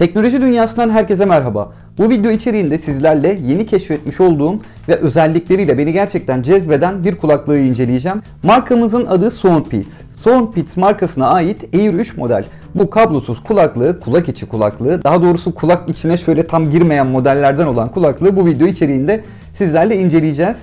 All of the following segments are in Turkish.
Teknoloji dünyasından herkese merhaba. Bu video içeriğinde sizlerle yeni keşfetmiş olduğum ve özellikleriyle beni gerçekten cezbeden bir kulaklığı inceleyeceğim. Markamızın adı Soundpeats. Soundpeats markasına ait Air 3 model. Bu kablosuz kulaklığı, kulak içi kulaklığı, daha doğrusu kulak içine şöyle tam girmeyen modellerden olan kulaklığı bu video içeriğinde sizlerle inceleyeceğiz.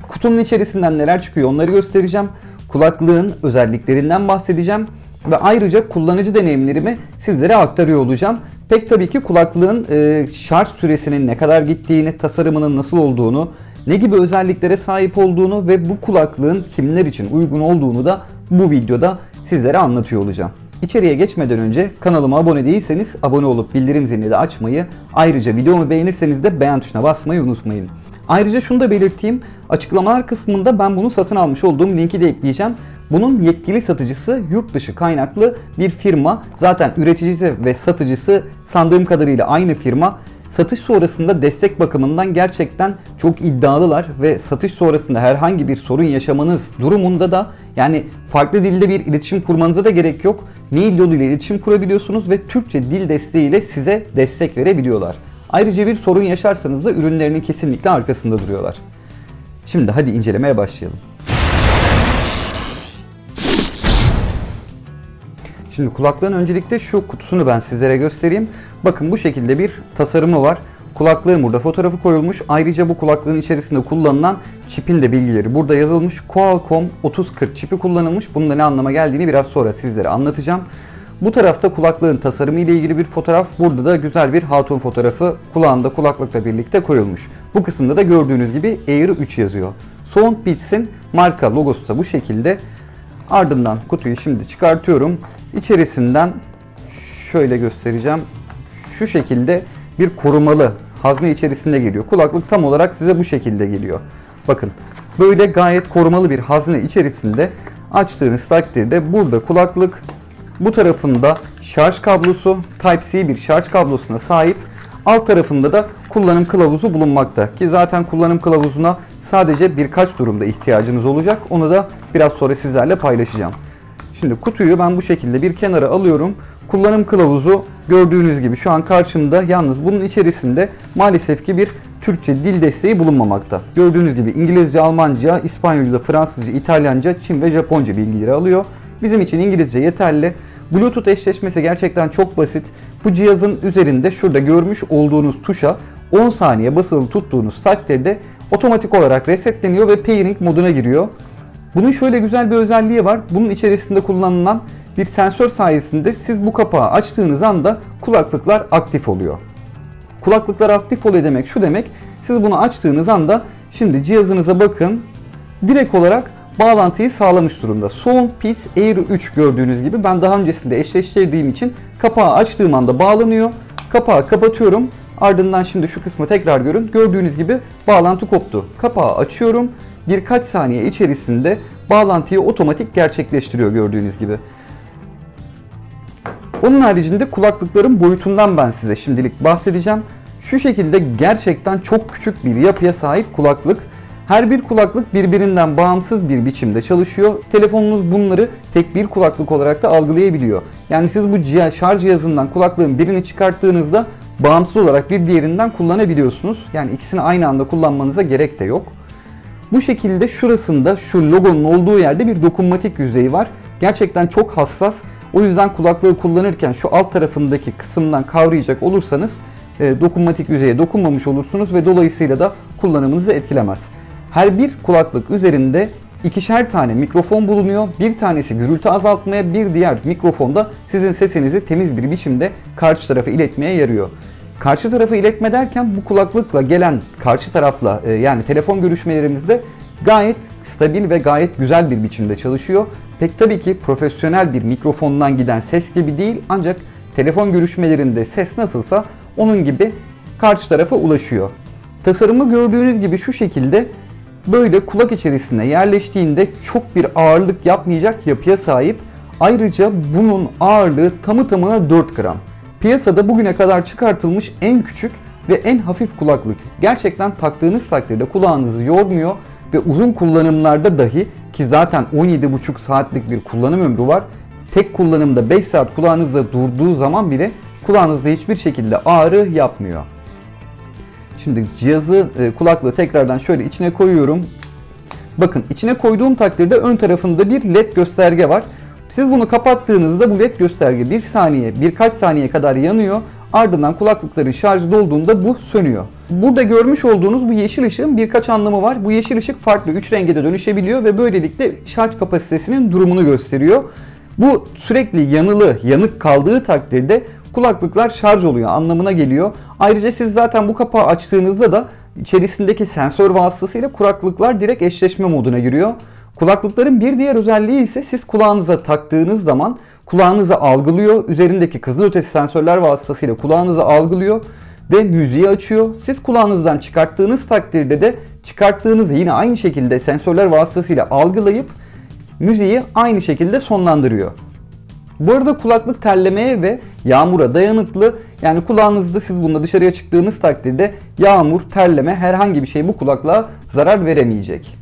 Kutunun içerisinden neler çıkıyor onları göstereceğim. Kulaklığın özelliklerinden bahsedeceğim. Ve ayrıca kullanıcı deneyimlerimi sizlere aktarıyor olacağım. Pek tabii ki kulaklığın şarj süresinin ne kadar gittiğini, tasarımının nasıl olduğunu, ne gibi özelliklere sahip olduğunu ve bu kulaklığın kimler için uygun olduğunu da bu videoda sizlere anlatıyor olacağım. İçeriye geçmeden önce kanalıma abone değilseniz abone olup bildirim zilini de açmayı, ayrıca videomu beğenirseniz de beğen tuşuna basmayı unutmayın. Ayrıca şunu da belirteyim, açıklamalar kısmında ben bunu satın almış olduğum linki de ekleyeceğim. Bunun yetkili satıcısı yurt dışı kaynaklı bir firma. Zaten üreticisi ve satıcısı sandığım kadarıyla aynı firma. Satış sonrasında destek bakımından gerçekten çok iddialılar ve satış sonrasında herhangi bir sorun yaşamanız durumunda da yani farklı dilde bir iletişim kurmanıza da gerek yok. Mail yoluyla iletişim kurabiliyorsunuz ve Türkçe dil desteğiyle size destek verebiliyorlar. Ayrıca bir sorun yaşarsanız da ürünlerinin kesinlikle arkasında duruyorlar. Şimdi hadi incelemeye başlayalım. Şimdi kulaklığın öncelikle şu kutusunu ben sizlere göstereyim. Bakın bu şekilde bir tasarımı var. Kulaklığın burada fotoğrafı koyulmuş. Ayrıca bu kulaklığın içerisinde kullanılan çipin de bilgileri burada yazılmış. Qualcomm 3040 çipi kullanılmış. Bunun da ne anlama geldiğini biraz sonra sizlere anlatacağım. Bu tarafta kulaklığın tasarımı ile ilgili bir fotoğraf. Burada da güzel bir hatun fotoğrafı kulağında kulaklıkla birlikte koyulmuş. Bu kısımda da gördüğünüz gibi Air 3 yazıyor. Soundpeats'in marka logosu da bu şekilde. Ardından kutuyu şimdi çıkartıyorum. İçerisinden şöyle göstereceğim. Şu şekilde bir korumalı hazne içerisinde geliyor. Kulaklık tam olarak size bu şekilde geliyor. Bakın böyle gayet korumalı bir hazne içerisinde açtığınız takdirde burada kulaklık, bu tarafında şarj kablosu, Type-C bir şarj kablosuna sahip. Alt tarafında da kullanım kılavuzu bulunmakta. Ki zaten kullanım kılavuzuna sadece birkaç durumda ihtiyacınız olacak. Onu da biraz sonra sizlerle paylaşacağım. Şimdi kutuyu ben bu şekilde bir kenara alıyorum. Kullanım kılavuzu gördüğünüz gibi şu an karşımda. Yalnız bunun içerisinde maalesef ki bir Türkçe dil desteği bulunmamakta. Gördüğünüz gibi İngilizce, Almanca, İspanyolca, Fransızca, İtalyanca, Çin ve Japonca bilgileri alıyor. Bizim için İngilizce yeterli. Bluetooth eşleşmesi gerçekten çok basit. Bu cihazın üzerinde şurada görmüş olduğunuz tuşa 10 saniye basılı tuttuğunuz takdirde otomatik olarak resetleniyor ve pairing moduna giriyor. Bunun şöyle güzel bir özelliği var. Bunun içerisinde kullanılan bir sensör sayesinde siz bu kapağı açtığınız anda kulaklıklar aktif oluyor. Kulaklıklar aktif oluyor demek şu demek. Siz bunu açtığınız anda şimdi cihazınıza bakın. Direkt olarak bağlantıyı sağlamış durumda. Soundpeats Air 3 gördüğünüz gibi ben daha öncesinde eşleştirdiğim için kapağı açtığım anda bağlanıyor. Kapağı kapatıyorum. Ardından şimdi şu kısmı tekrar görün. Gördüğünüz gibi bağlantı koptu. Kapağı açıyorum. Birkaç saniye içerisinde bağlantıyı otomatik gerçekleştiriyor gördüğünüz gibi. Onun haricinde kulaklıkların boyutundan ben size şimdilik bahsedeceğim. Şu şekilde gerçekten çok küçük bir yapıya sahip kulaklık. Her bir kulaklık birbirinden bağımsız bir biçimde çalışıyor. Telefonunuz bunları tek bir kulaklık olarak da algılayabiliyor. Yani siz bu şarj cihazından kulaklığın birini çıkarttığınızda bağımsız olarak bir diğerinden kullanabiliyorsunuz. Yani ikisini aynı anda kullanmanıza gerek de yok. Bu şekilde şurasında şu logonun olduğu yerde bir dokunmatik yüzeyi var. Gerçekten çok hassas. O yüzden kulaklığı kullanırken şu alt tarafındaki kısımdan kavrayacak olursanız dokunmatik yüzeye dokunmamış olursunuz ve dolayısıyla da kullanımınızı etkilemez. Her bir kulaklık üzerinde ikişer tane mikrofon bulunuyor. Bir tanesi gürültü azaltmaya, bir diğer mikrofonda sizin sesinizi temiz bir biçimde karşı tarafa iletmeye yarıyor. Karşı tarafa iletme derken bu kulaklıkla gelen karşı tarafla yani telefon görüşmelerimizde gayet stabil ve gayet güzel bir biçimde çalışıyor. Pek tabii ki profesyonel bir mikrofondan giden ses gibi değil ancak telefon görüşmelerinde ses nasılsa onun gibi karşı tarafa ulaşıyor. Tasarımı gördüğünüz gibi şu şekilde böyle kulak içerisine yerleştiğinde çok bir ağırlık yapmayacak yapıya sahip. Ayrıca bunun ağırlığı tamı tamına 4 gram. Piyasada bugüne kadar çıkartılmış en küçük ve en hafif kulaklık. Gerçekten taktığınız takdirde kulağınızı yormuyor ve uzun kullanımlarda dahi ki zaten 17,5 saatlik bir kullanım ömrü var. Tek kullanımda 5 saat kulağınızda durduğu zaman bile kulağınızda hiçbir şekilde ağrı yapmıyor. Şimdi kulaklığı tekrardan şöyle içine koyuyorum. Bakın içine koyduğum takdirde ön tarafında bir led gösterge var. Siz bunu kapattığınızda bu led gösterge birkaç saniye kadar yanıyor. Ardından kulaklıkların şarjı dolduğunda bu sönüyor. Burada görmüş olduğunuz bu yeşil ışığın birkaç anlamı var. Bu yeşil ışık farklı 3 renge de dönüşebiliyor ve böylelikle şarj kapasitesinin durumunu gösteriyor. Bu sürekli yanık kaldığı takdirde kulaklıklar şarj oluyor anlamına geliyor. Ayrıca siz zaten bu kapağı açtığınızda da içerisindeki sensör vasıtasıyla kulaklıklar direkt eşleşme moduna giriyor. Kulaklıkların bir diğer özelliği ise siz kulağınıza taktığınız zaman kulağınızı algılıyor. Üzerindeki kızılötesi sensörler vasıtasıyla kulağınızı algılıyor ve müziği açıyor. Siz kulağınızdan çıkarttığınız takdirde de çıkarttığınızı yine aynı şekilde sensörler vasıtasıyla algılayıp müziği aynı şekilde sonlandırıyor. Bu arada kulaklık terlemeye ve yağmura dayanıklı. Yani kulağınızda siz bununla dışarıya çıktığınız takdirde yağmur, terleme herhangi bir şey bu kulaklığa zarar veremeyecek.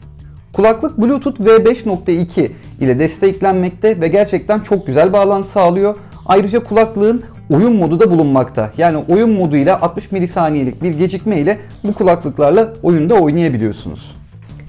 Kulaklık Bluetooth V5.2 ile desteklenmekte ve gerçekten çok güzel bağlantı sağlıyor. Ayrıca kulaklığın oyun modu da bulunmakta. Yani oyun moduyla 60 milisaniyelik bir gecikme ile bu kulaklıklarla oyunda oynayabiliyorsunuz.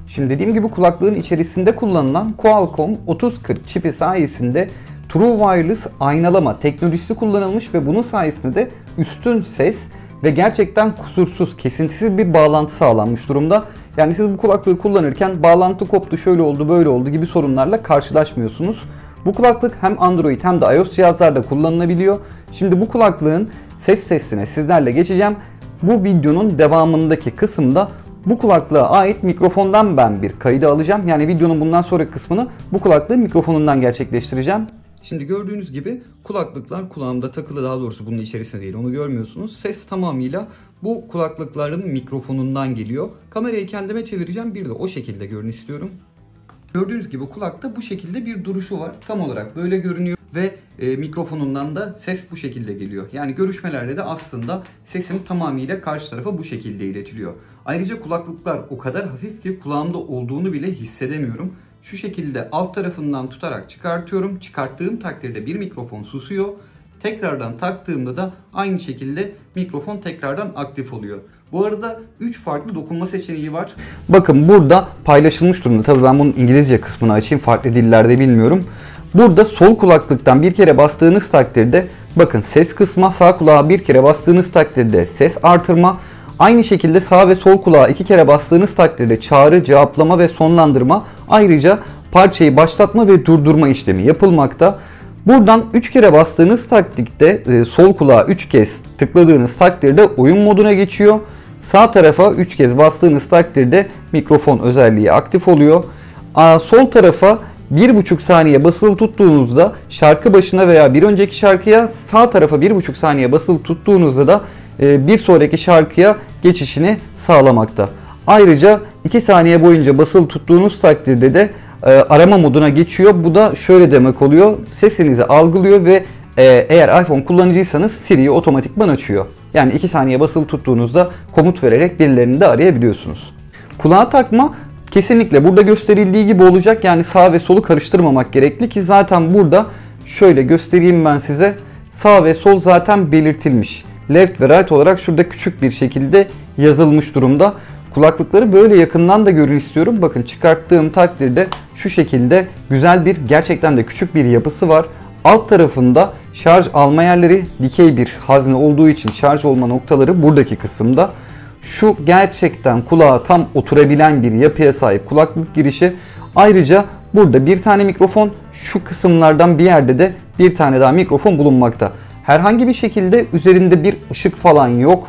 Şimdi dediğim gibi kulaklığın içerisinde kullanılan Qualcomm 3040 çipi sayesinde True Wireless aynalama teknolojisi kullanılmış ve bunun sayesinde de üstün ses ve gerçekten kusursuz, kesintisiz bir bağlantı sağlanmış durumda. Yani siz bu kulaklığı kullanırken bağlantı koptu, şöyle oldu, böyle oldu gibi sorunlarla karşılaşmıyorsunuz. Bu kulaklık hem Android hem de iOS cihazlarda kullanılabiliyor. Şimdi bu kulaklığın ses testine sizlerle geçeceğim. Bu videonun devamındaki kısımda bu kulaklığa ait mikrofondan ben bir kaydı alacağım. Yani videonun bundan sonraki kısmını bu kulaklığın mikrofonundan gerçekleştireceğim. Şimdi gördüğünüz gibi kulaklıklar kulağımda takılı, daha doğrusu bunun içerisinde değil, onu görmüyorsunuz. Ses tamamıyla bu kulaklıkların mikrofonundan geliyor. Kamerayı kendime çevireceğim, bir de o şekilde görün istiyorum. Gördüğünüz gibi kulakta bu şekilde bir duruşu var. Tam olarak böyle görünüyor ve mikrofonundan da ses bu şekilde geliyor. Yani görüşmelerde de aslında sesim tamamıyla karşı tarafa bu şekilde iletiliyor. Ayrıca kulaklıklar o kadar hafif ki kulağımda olduğunu bile hissedemiyorum. Şu şekilde alt tarafından tutarak çıkartıyorum. Çıkarttığım takdirde bir mikrofon susuyor. Tekrardan taktığımda da aynı şekilde mikrofon tekrardan aktif oluyor. Bu arada 3 farklı dokunma seçeneği var. Bakın burada paylaşılmış durumda. Tabii ben bunun İngilizce kısmını açayım. Farklı dillerde bilmiyorum. Burada sol kulaklıktan bir kere bastığınız takdirde bakın ses kısma, sağ kulağa bir kere bastığınız takdirde ses artırma. Aynı şekilde sağ ve sol kulağa 2 kere bastığınız takdirde çağrı, cevaplama ve sonlandırma. Ayrıca parçayı başlatma ve durdurma işlemi yapılmakta. Buradan 3 kere bastığınız takdirde sol kulağa 3 kez tıkladığınız takdirde oyun moduna geçiyor. Sağ tarafa 3 kez bastığınız takdirde mikrofon özelliği aktif oluyor. Sol tarafa 1,5 saniye basılı tuttuğunuzda şarkı başına veya bir önceki şarkıya, sağ tarafa 1,5 saniye basılı tuttuğunuzda da bir sonraki şarkıya geçişini sağlamakta. Ayrıca 2 saniye boyunca basılı tuttuğunuz takdirde de arama moduna geçiyor. Bu da şöyle demek oluyor. Sesinizi algılıyor ve eğer iPhone kullanıcıysanız Siri'yi otomatikman açıyor. Yani 2 saniye basılı tuttuğunuzda komut vererek birilerini de arayabiliyorsunuz. Kulağa takma kesinlikle burada gösterildiği gibi olacak. Yani sağ ve solu karıştırmamak gerekli ki zaten burada şöyle göstereyim ben size. Sağ ve sol zaten belirtilmiş. Left ve right olarak şurada küçük bir şekilde yazılmış durumda. Kulaklıkları böyle yakından da görün istiyorum. Bakın çıkarttığım takdirde şu şekilde güzel bir, gerçekten de küçük bir yapısı var. Alt tarafında şarj alma yerleri, dikey bir hazne olduğu için şarj olma noktaları buradaki kısımda. Şu gerçekten kulağa tam oturabilen bir yapıya sahip kulaklık girişi. Ayrıca burada bir tane mikrofon, şu kısımlardan bir yerde de bir tane daha mikrofon bulunmakta. Herhangi bir şekilde üzerinde bir ışık falan yok.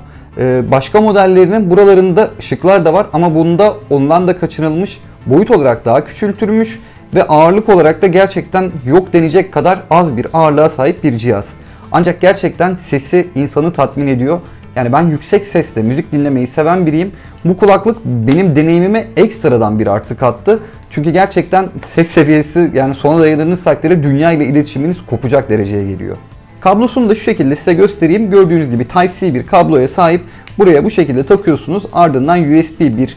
Başka modellerinin buralarında ışıklar da var ama bunda ondan da kaçınılmış, boyut olarak daha küçültülmüş ve ağırlık olarak da gerçekten yok denecek kadar az bir ağırlığa sahip bir cihaz. Ancak gerçekten sesi insanı tatmin ediyor. Yani ben yüksek sesle müzik dinlemeyi seven biriyim. Bu kulaklık benim deneyimime ekstradan bir artı kattı. Çünkü gerçekten ses seviyesi, yani sona dayadığınız takdirde dünya ile iletişiminiz kopacak dereceye geliyor. Kablosunu da şu şekilde size göstereyim. Gördüğünüz gibi Type-C bir kabloya sahip. Buraya bu şekilde takıyorsunuz. Ardından USB bir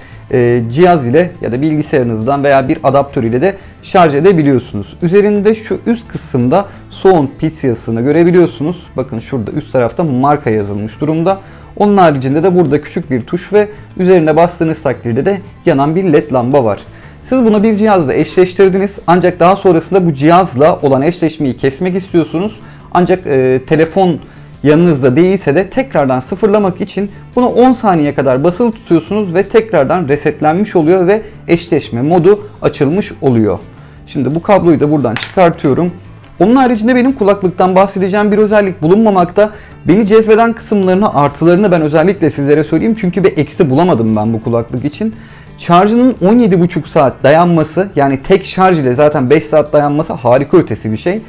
cihaz ile ya da bilgisayarınızdan veya bir adaptör ile de şarj edebiliyorsunuz. Üzerinde şu üst kısımda Soundbits yazısını görebiliyorsunuz. Bakın şurada üst tarafta marka yazılmış durumda. Onun haricinde de burada küçük bir tuş ve üzerine bastığınız takdirde de yanan bir led lamba var. Siz bunu bir cihazla eşleştirdiniz ancak daha sonrasında bu cihazla olan eşleşmeyi kesmek istiyorsunuz. Ancak telefon yanınızda değilse de tekrardan sıfırlamak için bunu 10 saniye kadar basılı tutuyorsunuz ve tekrardan resetlenmiş oluyor ve eşleşme modu açılmış oluyor. Şimdi bu kabloyu da buradan çıkartıyorum. Onun haricinde benim kulaklıktan bahsedeceğim bir özellik bulunmamakta. Beni cezbeden kısımlarını, artılarını ben özellikle sizlere söyleyeyim. Çünkü bir eksi bulamadım ben bu kulaklık için. Şarjının 17,5 saat dayanması, yani tek şarj ile zaten 5 saat dayanması harika ötesi bir şey.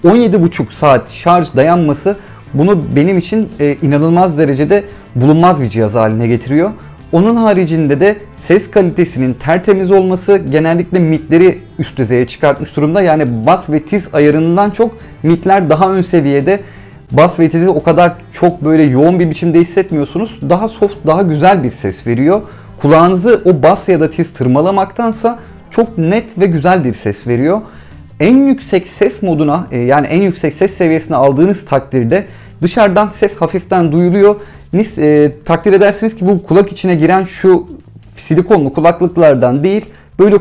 17,5 saat şarj dayanması bunu benim için inanılmaz derecede bulunmaz bir cihaz haline getiriyor. Onun haricinde de ses kalitesinin tertemiz olması genellikle midleri üst düzeye çıkartmış durumda. Yani bas ve tiz ayarından çok midler daha ön seviyede. Bas ve tizi o kadar çok böyle yoğun bir biçimde hissetmiyorsunuz. Daha soft, daha güzel bir ses veriyor. Kulağınızı o bas ya da tiz tırmalamaktansa çok net ve güzel bir ses veriyor. En yüksek ses moduna yani en yüksek ses seviyesine aldığınız takdirde dışarıdan ses hafiften duyuluyor. Takdir edersiniz ki bu kulak içine giren şu silikonlu kulaklıklardan değil. Böyle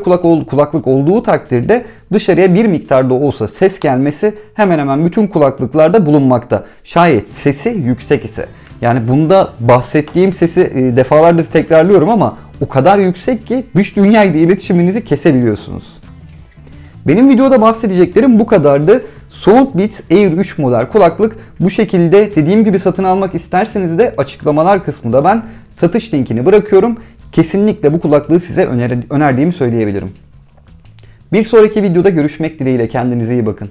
kulaklık olduğu takdirde dışarıya bir miktarda olsa ses gelmesi hemen hemen bütün kulaklıklarda bulunmakta. Şayet sesi yüksek ise. Yani bunda bahsettiğim sesi defalardır tekrarlıyorum ama o kadar yüksek ki dış dünya ile iletişiminizi kesebiliyorsunuz. Benim videoda bahsedeceklerim bu kadardı. Soundbits Air 3 model kulaklık bu şekilde, dediğim gibi satın almak isterseniz de açıklamalar kısmında ben satış linkini bırakıyorum. Kesinlikle bu kulaklığı size önerdiğimi söyleyebilirim. Bir sonraki videoda görüşmek dileğiyle, kendinize iyi bakın.